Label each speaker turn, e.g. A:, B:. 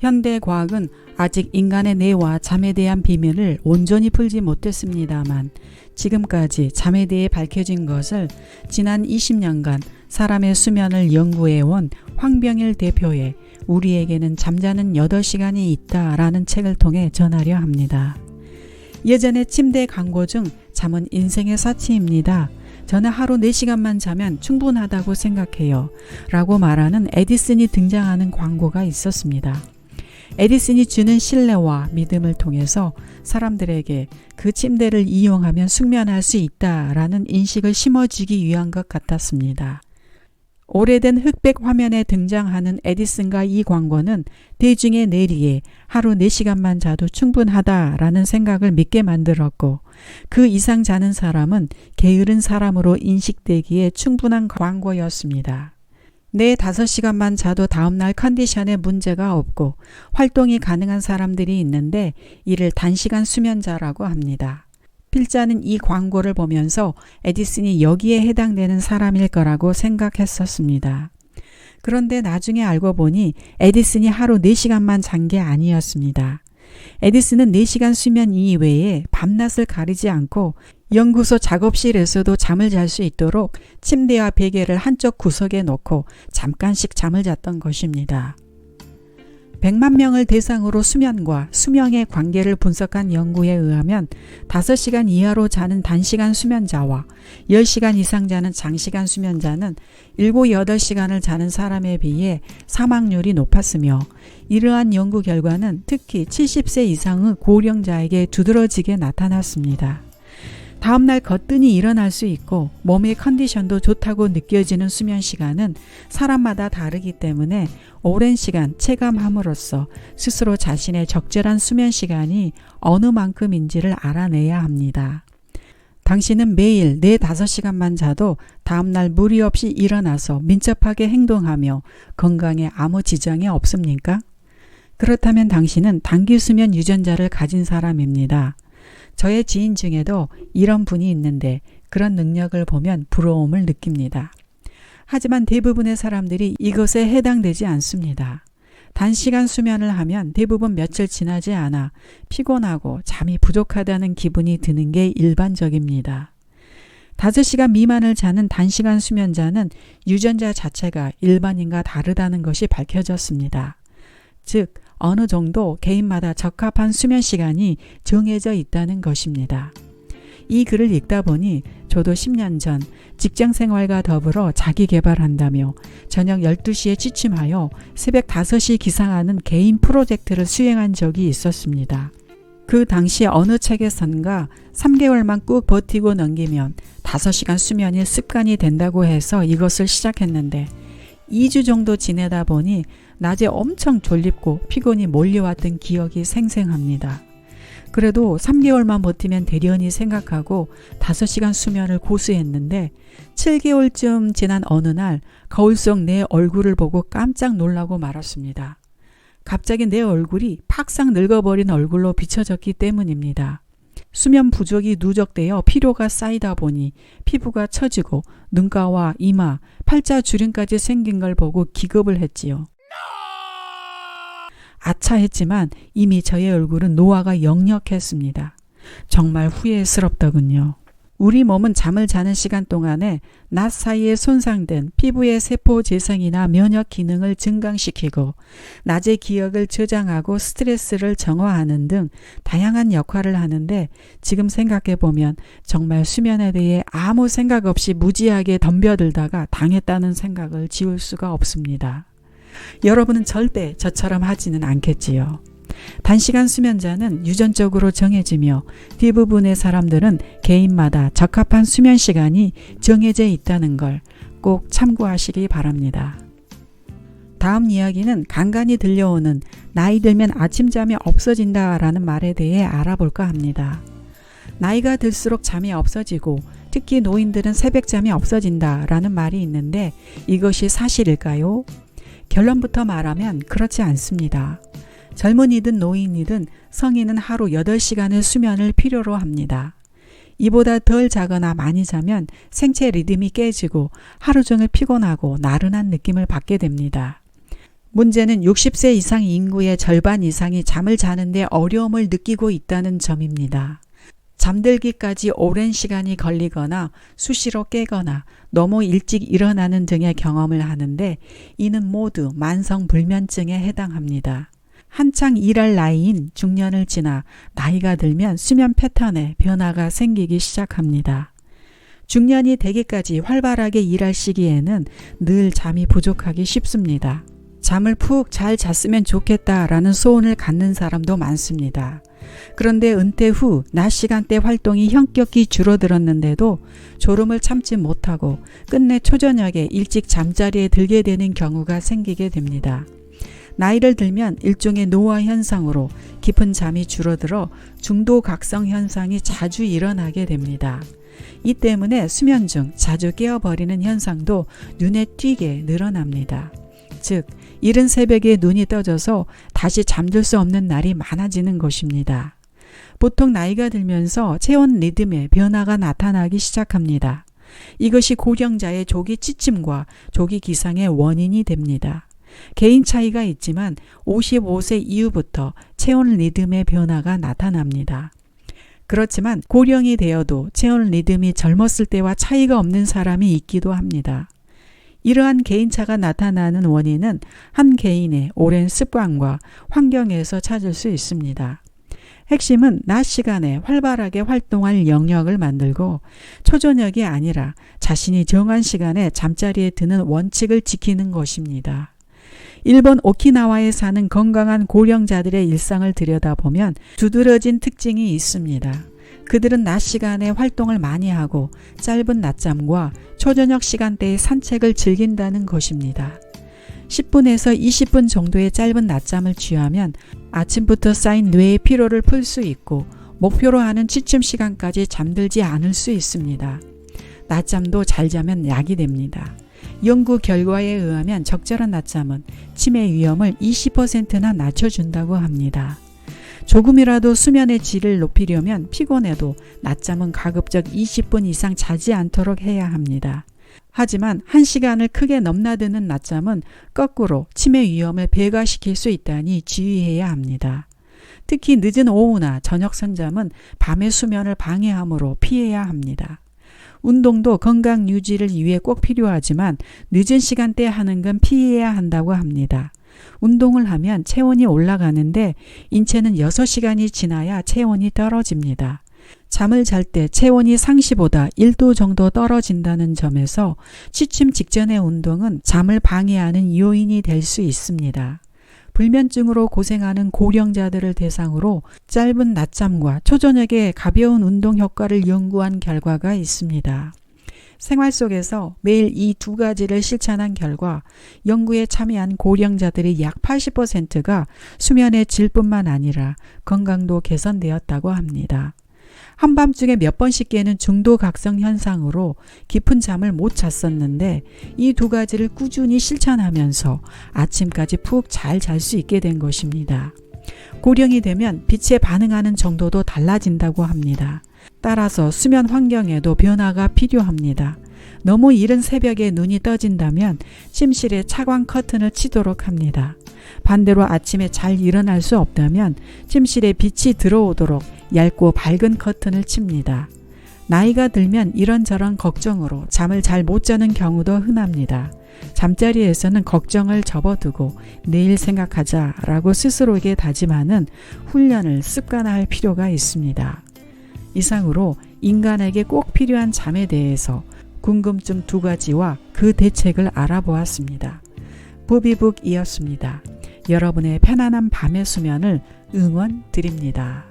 A: 현대 과학은 아직 인간의 뇌와 잠에 대한 비밀을 온전히 풀지 못했습니다만 지금까지 잠에 대해 밝혀진 것을 지난 20년간 사람의 수면을 연구해온 황병일 대표의 우리에게는 잠자는 8시간이 있다라는 책을 통해 전하려 합니다. 예전에 침대 광고 중 잠은 인생의 사치입니다. 저는 하루 4시간만 자면 충분하다고 생각해요. 라고 말하는 에디슨이 등장하는 광고가 있었습니다. 에디슨이 주는 신뢰와 믿음을 통해서 사람들에게 그 침대를 이용하면 숙면할 수 있다라는 인식을 심어주기 위한 것 같았습니다. 오래된 흑백 화면에 등장하는 에디슨과 이 광고는 대중의 뇌리에 하루 4시간만 자도 충분하다라는 생각을 믿게 만들었고 그 이상 자는 사람은 게으른 사람으로 인식되기에 충분한 광고였습니다. 내 5시간만 자도 다음날 컨디션에 문제가 없고 활동이 가능한 사람들이 있는데 이를 단시간 수면자라고 합니다. 필자는 이 광고를 보면서 에디슨이 여기에 해당되는 사람일 거라고 생각했었습니다. 그런데 나중에 알고 보니 에디슨이 하루 4시간만 잔 게 아니었습니다. 에디슨은 4시간 수면 이외에 밤낮을 가리지 않고 연구소 작업실에서도 잠을 잘 수 있도록 침대와 베개를 한쪽 구석에 놓고 잠깐씩 잠을 잤던 것입니다. 100만 명을 대상으로 수면과 수명의 관계를 분석한 연구에 의하면 5시간 이하로 자는 단시간 수면자와 10시간 이상 자는 장시간 수면자는 7, 8시간을 자는 사람에 비해 사망률이 높았으며 이러한 연구 결과는 특히 70세 이상의 고령자에게 두드러지게 나타났습니다. 다음날 거뜬히 일어날 수 있고 몸의 컨디션도 좋다고 느껴지는 수면 시간은 사람마다 다르기 때문에 오랜 시간 체감함으로써 스스로 자신의 적절한 수면 시간이 어느 만큼인지를 알아내야 합니다. 당신은 매일 4-5시간만 자도 다음날 무리 없이 일어나서 민첩하게 행동하며 건강에 아무 지장이 없습니까? 그렇다면 당신은 단기 수면 유전자를 가진 사람입니다. 저의 지인 중에도 이런 분이 있는데 그런 능력을 보면 부러움을 느낍니다. 하지만 대부분의 사람들이 이것에 해당되지 않습니다. 단시간 수면을 하면 대부분 며칠 지나지 않아 피곤하고 잠이 부족하다는 기분이 드는 게 일반적입니다. 5시간 미만을 자는 단시간 수면자는 유전자 자체가 일반인과 다르다는 것이 밝혀졌습니다. 즉, 어느 정도 개인마다 적합한 수면 시간이 정해져 있다는 것입니다. 이 글을 읽다 보니 저도 10년 전 직장 생활과 더불어 자기 개발한다며 저녁 12시에 취침하여 새벽 5시 기상하는 개인 프로젝트를 수행한 적이 있었습니다. 그 당시 어느 책에선가 3개월만 꾹 버티고 넘기면 5시간 수면이 습관이 된다고 해서 이것을 시작했는데 2주 정도 지내다 보니 낮에 엄청 졸립고 피곤이 몰려왔던 기억이 생생합니다. 그래도 3개월만 버티면 되려니 생각하고 5시간 수면을 고수했는데 7개월쯤 지난 어느 날 거울 속 내 얼굴을 보고 깜짝 놀라고 말았습니다. 갑자기 내 얼굴이 팍상 늙어버린 얼굴로 비춰졌기 때문입니다. 수면 부족이 누적되어 피로가 쌓이다 보니 피부가 처지고 눈가와 이마, 팔자 주름까지 생긴 걸 보고 기겁을 했지요. 아차했지만 이미 저의 얼굴은 노화가 역력했습니다. 정말 후회스럽더군요. 우리 몸은 잠을 자는 시간 동안에 낮 사이에 손상된 피부의 세포 재생이나 면역 기능을 증강시키고 낮의 기억을 저장하고 스트레스를 정화하는 등 다양한 역할을 하는데 지금 생각해보면 정말 수면에 대해 아무 생각 없이 무지하게 덤벼들다가 당했다는 생각을 지울 수가 없습니다. 여러분은 절대 저처럼 하지는 않겠지요. 단시간 수면자는 유전적으로 정해지며 대부분의 사람들은 개인마다 적합한 수면 시간이 정해져 있다는 걸 꼭 참고하시기 바랍니다. 다음 이야기는 간간히 들려오는 나이 들면 아침잠이 없어진다라는 말에 대해 알아볼까 합니다. 나이가 들수록 잠이 없어지고 특히 노인들은 새벽잠이 없어진다라는 말이 있는데 이것이 사실일까요? 결론부터 말하면 그렇지 않습니다. 젊은이든 노인이든 성인은 하루 8시간의 수면을 필요로 합니다. 이보다 덜 자거나 많이 자면 생체 리듬이 깨지고 하루 종일 피곤하고 나른한 느낌을 받게 됩니다. 문제는 60세 이상 인구의 절반 이상이 잠을 자는데 어려움을 느끼고 있다는 점입니다. 잠들기까지 오랜 시간이 걸리거나 수시로 깨거나 너무 일찍 일어나는 등의 경험을 하는데 이는 모두 만성불면증에 해당합니다. 한창 일할 나이인 중년을 지나 나이가 들면 수면 패턴에 변화가 생기기 시작합니다. 중년이 되기까지 활발하게 일할 시기에는 늘 잠이 부족하기 쉽습니다. 잠을 푹 잘 잤으면 좋겠다라는 소원을 갖는 사람도 많습니다. 그런데 은퇴 후 낮 시간대 활동이 현격히 줄어들었는데도 졸음을 참지 못하고 끝내 초저녁에 일찍 잠자리에 들게 되는 경우가 생기게 됩니다. 나이를 들면 일종의 노화 현상으로 깊은 잠이 줄어들어 중도각성 현상이 자주 일어나게 됩니다. 이 때문에 수면 중 자주 깨어버리는 현상도 눈에 띄게 늘어납니다. 즉, 이른 새벽에 눈이 떠져서 다시 잠들 수 없는 날이 많아지는 것입니다. 보통 나이가 들면서 체온 리듬에 변화가 나타나기 시작합니다. 이것이 고령자의 조기 취침과 조기 기상의 원인이 됩니다. 개인 차이가 있지만 55세 이후부터 체온 리듬의 변화가 나타납니다. 그렇지만 고령이 되어도 체온 리듬이 젊었을 때와 차이가 없는 사람이 있기도 합니다. 이러한 개인차가 나타나는 원인은 한 개인의 오랜 습관과 환경에서 찾을 수 있습니다. 핵심은 낮 시간에 활발하게 활동할 영역을 만들고 초저녁이 아니라 자신이 정한 시간에 잠자리에 드는 원칙을 지키는 것입니다. 일본 오키나와에 사는 건강한 고령자들의 일상을 들여다보면 두드러진 특징이 있습니다. 그들은 낮 시간에 활동을 많이 하고 짧은 낮잠과 초저녁 시간대의 산책을 즐긴다는 것입니다. 10분에서 20분 정도의 짧은 낮잠을 취하면 아침부터 쌓인 뇌의 피로를 풀 수 있고 목표로 하는 취침 시간까지 잠들지 않을 수 있습니다. 낮잠도 잘 자면 약이 됩니다. 연구 결과에 의하면 적절한 낮잠은 치매 위험을 20%나 낮춰준다고 합니다. 조금이라도 수면의 질을 높이려면 피곤해도 낮잠은 가급적 20분 이상 자지 않도록 해야 합니다. 하지만 1시간을 크게 넘나드는 낮잠은 거꾸로 치매 위험을 배가시킬 수 있다니 주의해야 합니다. 특히 늦은 오후나 저녁 선잠은 밤의 수면을 방해하므로 피해야 합니다. 운동도 건강 유지를 위해 꼭 필요하지만 늦은 시간대에 하는 건 피해야 한다고 합니다. 운동을 하면 체온이 올라가는데 인체는 6시간이 지나야 체온이 떨어집니다. 잠을 잘 때 체온이 상시보다 1도 정도 떨어진다는 점에서 취침 직전의 운동은 잠을 방해하는 요인이 될 수 있습니다. 불면증으로 고생하는 고령자들을 대상으로 짧은 낮잠과 초저녁의 가벼운 운동 효과를 연구한 결과가 있습니다. 생활 속에서 매일 이 두 가지를 실천한 결과 연구에 참여한 고령자들의 약 80%가 수면의 질뿐만 아니라 건강도 개선되었다고 합니다. 한밤중에 몇 번씩 깨는 중도각성 현상으로 깊은 잠을 못 잤었는데 이 두 가지를 꾸준히 실천하면서 아침까지 푹 잘 잘 수 있게 된 것입니다. 고령이 되면 빛에 반응하는 정도도 달라진다고 합니다. 따라서 수면 환경에도 변화가 필요합니다. 너무 이른 새벽에 눈이 떠진다면 침실에 차광 커튼을 치도록 합니다. 반대로 아침에 잘 일어날 수 없다면 침실에 빛이 들어오도록 얇고 밝은 커튼을 칩니다. 나이가 들면 이런저런 걱정으로 잠을 잘 못 자는 경우도 흔합니다. 잠자리에서는 걱정을 접어두고 내일 생각하자라고 스스로에게 다짐하는 훈련을 습관화할 필요가 있습니다. 이상으로 인간에게 꼭 필요한 잠에 대해서 궁금증 2가지와 그 대책을 알아보았습니다. 부비북이었습니다. 여러분의 편안한 밤의 수면을 응원드립니다.